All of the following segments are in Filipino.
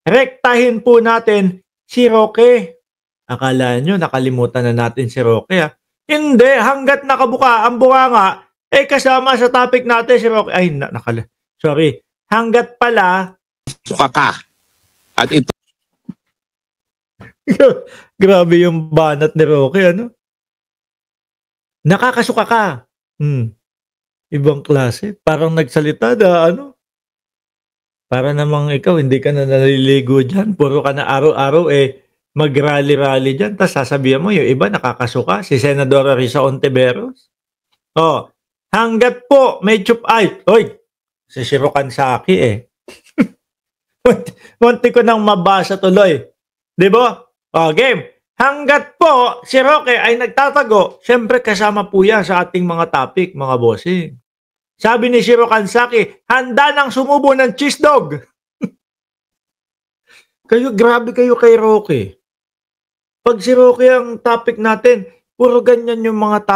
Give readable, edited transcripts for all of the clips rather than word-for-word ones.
rektahin po natin si Roque. Akala nyo nakalimutan na natin si Roque, ha? Hindi, hangga't nakabuka ang bunganga, kasama sa topic natin si Roque. Ay, sorry. Hangga't pala suka ka. At ito grabe yung banat ni Roque, ano? Nakakasuka ka. Ibang klase. Parang nagsalita na ano. Para namang ikaw, hindi ka na naliligo dyan. Puro ka na araw-araw mag-rally-rally dyan. Tapos sasabihan mo, yung iba nakakasuka. Si Senadora Risa Ontiveros. Hanggat po may oy, sisirukan sa akin Munti ko nang mabasa tuloy. Di ba? Game. Hanggat po si Roque ay nagtatago, syempre kasama po yan sa ating mga topic, mga bossing. Sabi ni Shiro Kansaki, handa nang sumubo ng cheese dog. Grabe kayo kay Roque. Pag si Roque ang topic natin, puro ganyan yung mga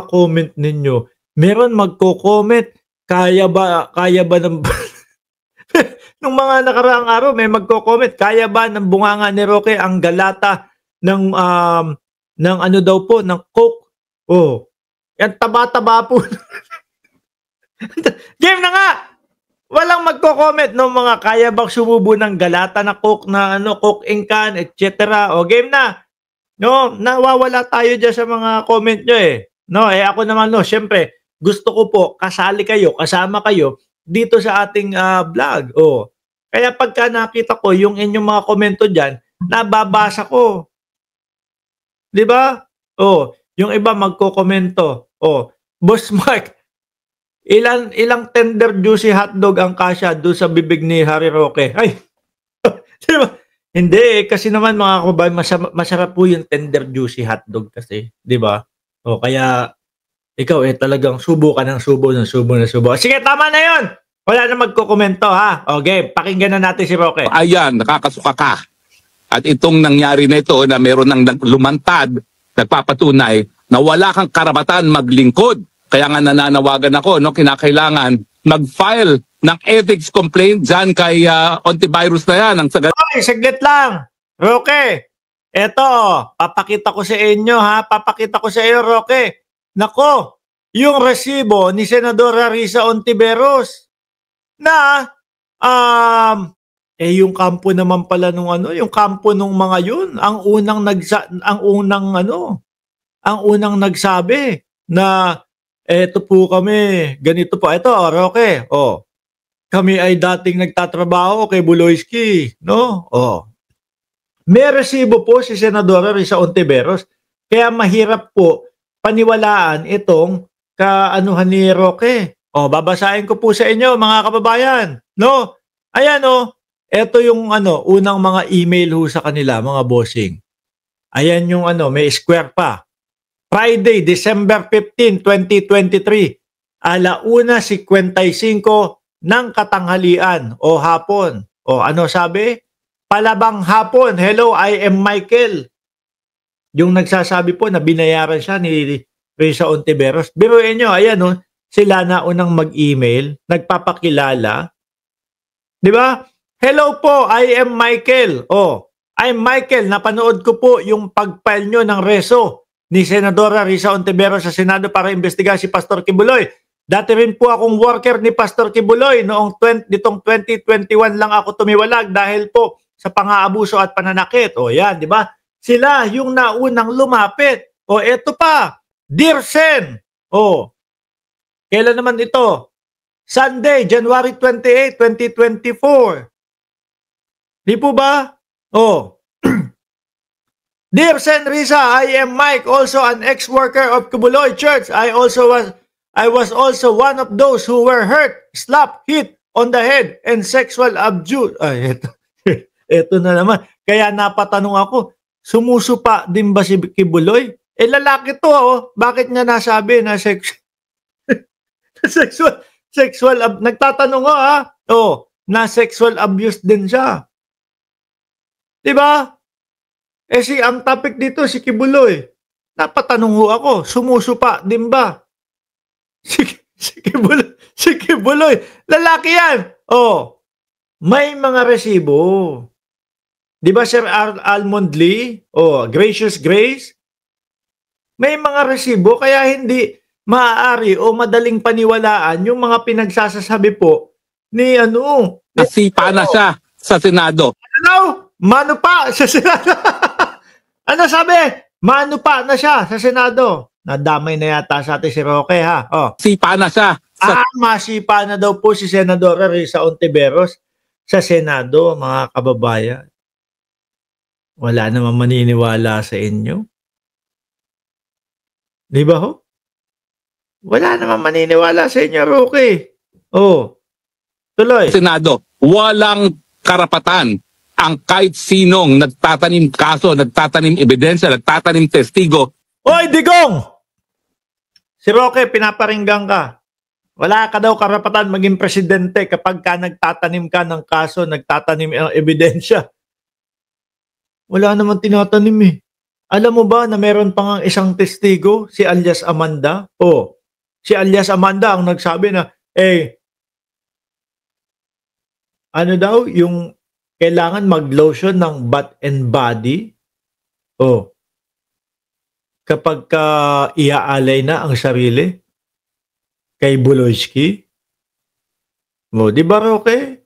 comment ninyo. Meron magko-comment, kaya ba ng nung mga nakaraang araw may magko-comment, kaya ba ng bunganga ni Roque ang galata ng ano daw po, ng Coke? Yan taba-taba po. Game na nga! Walang magko-comment ng mga kaya bang sumubo ng galata na Coke na Coke in can, etc. Game na. No, nawawala tayo dyan sa mga comment nyo No, ako naman syempre, gusto ko po kasali kayo, kasama kayo dito sa ating vlog. Kaya pagka nakita ko yung inyong mga komento dyan, nababasa ko. 'Di ba? Yung iba magko-komento. Boss Mark, ilang tender juicy hotdog ang kasya doon sa bibig ni Harry Roque? Ay. 'Di ba? Hindi kasi naman mga kababayan, masarap po yung tender juicy hotdog kasi, 'di ba? Kaya ikaw talagang subo ka ng subo. Sige, tama na 'yon. Wala na magko-komento, ha? Okay, pakinggan na natin si Roque. Ayan, nakakasuka ka. At itong nangyari na ito na meron ng lumantad, nagpapatunay na wala kang karapatan maglingkod. Kaya nga nananawagan ako, kinakailangan mag-file ng ethics complaint dyan kay Ontiveros na yan. Saglit lang. Roque, eto, papakita ko sa inyo, ha? Papakita ko sa iyo, Roque. Nako, yung resibo ni Senadora Risa Ontiveros na yung kampo naman pala nung yung kampo nung mga yun, ang unang nagsabi na eto po kami, ganito po. Ito, Roque, kami ay dating nagtatrabaho kay Buloyski, no? May resibo po si Senadora Risa Ontiveros, kaya mahirap po paniwalaan itong kaanuhan ni Roque. Babasahin ko po sa inyo, mga kababayan, no? Ayan, ito yung unang mga email ho sa kanila, mga bossing. Ayan yung may square pa. Friday, December 15, 2023, 1:55 ng katanghalian o hapon. Ano sabi? Palabang hapon. Hello, I am Michael. Yung nagsasabi po na binayaran siya ni Risa Ontiveros. Biruin nyo, ayan sila na unang mag-email, nagpapakilala. Di ba? Hello po, I am Michael. I'm Michael. Napanood ko po yung pag-file nyo ng reso ni Senadora Risa Ontiveros sa Senado para imbestigahan si Pastor Kibuloy. Dati rin po akong worker ni Pastor Kibuloy. Nitong 2021 lang ako tumiwalag dahil po sa pang-aabuso at pananakit. Yan, di ba? Sila yung naunang lumapit. Eto pa. Dear Sen. Kailan naman ito? Sunday, January 28, 2024. Di po ba? Dear Sen Risa, I am Mike, also an ex-worker of Kibuloy Church. I was also one of those who were hurt, slapped, hit on the head, and sexual abuse. Ito na naman. Kaya napatanong ako, sumusupa din ba si Kibuloy? Lalaki to, bakit niya nasabi na nagtatanong na sexual abuse din siya. Diba? Ang topic dito, si Kibuloy. Napatanong ako, sumusupa din ba? Si Kibuloy, lalaki yan. May mga resibo. Di ba Sir Almond Lee? O Gracious Grace? May mga resibo kaya hindi maaari o madaling paniwalaan yung mga pinagsasasabi po ni Nasipa na siya sa Senado. Ano? Mano pa sa Senado. Ano sabi? Mano pa na siya sa Senado. Nadamay na yata sa atin si Roque ha. Oh. Sipa na siya sa Masipa na daw po si Senadora Risa Ontiveros sa Senado, mga kababayan. Wala namang maniniwala sa inyo. Di ba ho? Wala namang maniniwala sa inyo, Roque. Oh. Tuloy. Senado. Walang karapatan ang kahit sinong nagtatanim kaso, nagtatanim ebidensya, nagtatanim testigo. Hoy, Digong! Si Roque, pinaparinggan ka. Wala ka daw karapatan maging presidente kapag ka nagtatanim ka ng kaso, nagtatanim ng ebidensya. Wala naman tinatanim eh. Alam mo ba na meron pang isang testigo, si alias Amanda? Oh, si alias Amanda ang nagsabi na, ano daw, yung kailangan mag-lotion ng Bath and Body? Oh, kapag ka iaalay na ang sarili kay Buloyski? Oh, di ba, Roque?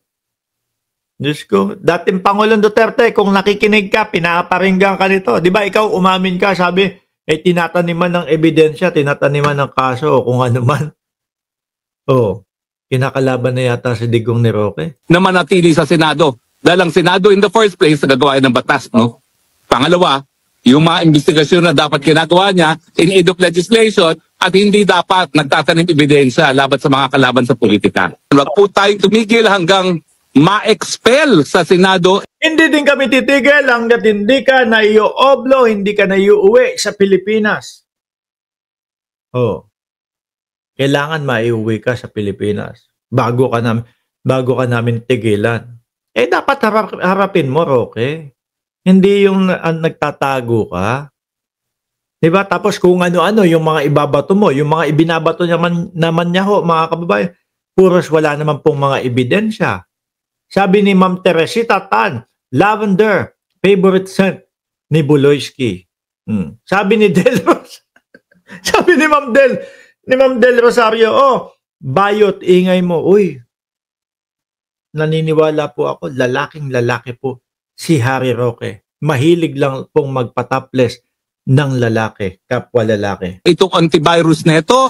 Diyos ko, dating Pangulong Duterte, kung nakikinig ka, pinaparinggan ka nito. Di ba, ikaw umamin ka, sabi, tinataniman ng ebidensya, tinataniman ng kaso, o kung ano man. Oh, kinakalaban na yata si Digong ni Roque. Na manatili sa Senado. Dahil ang Senado in the first place, nagagawa ng batas, no? Pangalawa, yung mga investigasyon na dapat ginagawa niya in aid of legislation at hindi dapat nagtatanim ebidensya laban sa mga kalaban sa politika. Huwag po tayong tumigil hanggang ma-expel sa Senado. Hindi din kami titigil hanggat hindi ka na iuoblo, hindi ka na iuwi sa Pilipinas. Oh. Kailangan maiuwi ka sa Pilipinas bago ka namin tigilan. Dapat harapin mo, Roque. Hindi yung nagtatago ka. Diba? Tapos kung ano-ano yung mga ibabato mo, yung mga ibinabato naman niya ho, mga kababayan, puros wala naman pong mga ebidensya. Sabi ni Ma'am Teresita Tan, lavender, favorite scent ni Buloyski. Sabi ni Del sabi ni Ma'am Del Rosario, bayot, ingay mo. Uy, naniniwala po ako, lalaking lalaki po si Harry Roque. Mahilig lang pong magpataples ng lalaki, kapwa lalaki. Itong antivirus neto,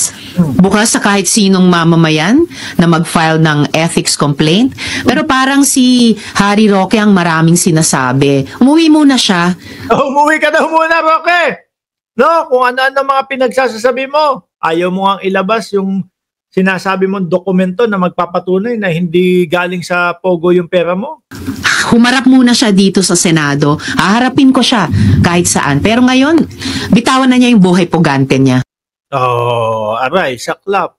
bukas sa kahit sinong mamamayan na mag-file ng ethics complaint. Pero parang si Harry Roque ang maraming sinasabi. Umuwi muna siya. Umuwi ka daw muna, Roque! No, kung ano-ano mga pinagsasasabi mo. Ayaw mo ang ilabas yung sinasabi mong dokumento na magpapatunay na hindi galing sa Pogo yung pera mo. Humarap muna siya dito sa Senado. Haharapin ko siya kahit saan. Pero ngayon, bitawan na niya yung buhay pugante niya. Aray, saklap.